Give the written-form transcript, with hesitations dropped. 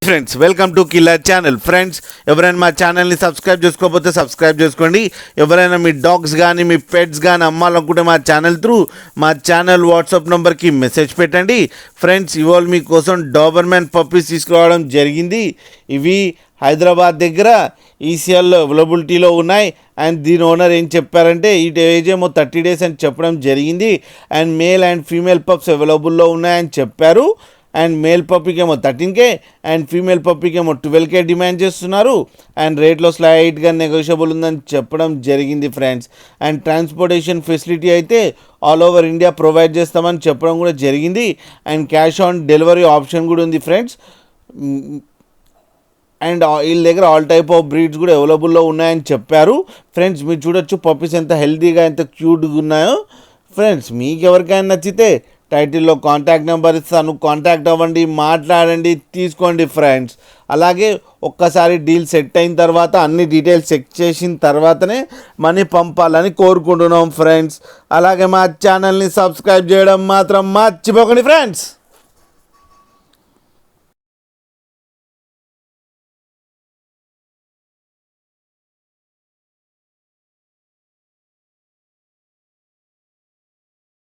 Friends, welcome to killer channel. Friends, ఎవరైనా మా ఛానల్ని సబ్స్క్రైబ్ చేసుకోకపోతే సబ్స్క్రైబ్ చేసుకోండి. ఎవరైనా మీ డాగ్స్ కానీ మీ పెట్స్ కానీ అమ్మాలనుకుంటే మా ఛానల్ త్రూ మా ఛానల్ వాట్సాప్ నెంబర్కి మెసేజ్ పెట్టండి. ఫ్రెండ్స్, ఇవాళ మీకోసం డాబర్మ్యాన్ పప్పీస్ తీసుకురావడం జరిగింది. ఇవి హైదరాబాద్ దగ్గర ఈసీఎల్లో అవైలబిలిటీలో ఉన్నాయి. అండ్ దీని ఓనర్ ఏం చెప్పారంటే ఈ ఏజ్ ఏమో 30 days అని చెప్పడం జరిగింది. And male and female pups అవైలబుల్లో ఉన్నాయని చెప్పారు. అండ్ మేల్ పప్పీకి ఏమో 13K అండ్ ఫీమేల్ పప్పీకి ఏమో 12K డిమాండ్ చేస్తున్నారు. అండ్ రేట్లో స్లైట్గా నెగోషియబుల్ ఉందని చెప్పడం జరిగింది ఫ్రెండ్స్. అండ్ ట్రాన్స్పోర్టేషన్ ఫెసిలిటీ అయితే ఆల్ ఓవర్ ఇండియా ప్రొవైడ్ చేస్తామని చెప్పడం కూడా జరిగింది. And cash on delivery option కూడా ఉంది ఫ్రెండ్స్. అండ్ వీళ్ళ దగ్గర ఆల్ టైప్ ఆఫ్ బ్రీడ్స్ కూడా అవైలబుల్లో ఉన్నాయని చెప్పారు. ఫ్రెండ్స్, మీరు చూడొచ్చు పప్పీస్ ఎంత హెల్తీగా ఎంత క్యూట్గా ఉన్నాయో. ఫ్రెండ్స్, మీకు ఎవరికైనా నచ్చితే టైటిల్లో కాంటాక్ట్ నెంబర్ ఇస్తాను, కాంటాక్ట్ అవ్వండి, మాట్లాడండి, తీసుకోండి ఫ్రెండ్స్. అలాగే ఒక్కసారి డీల్ సెట్ అయిన తర్వాత అన్ని డీటెయిల్స్ చెక్ చేసిన తర్వాతనే మనీ పంపాలని కోరుకుంటున్నాం ఫ్రెండ్స్. అలాగే మా ఛానల్ని సబ్స్క్రైబ్ చేయడం మాత్రం మర్చిపోకండి ఫ్రెండ్స్.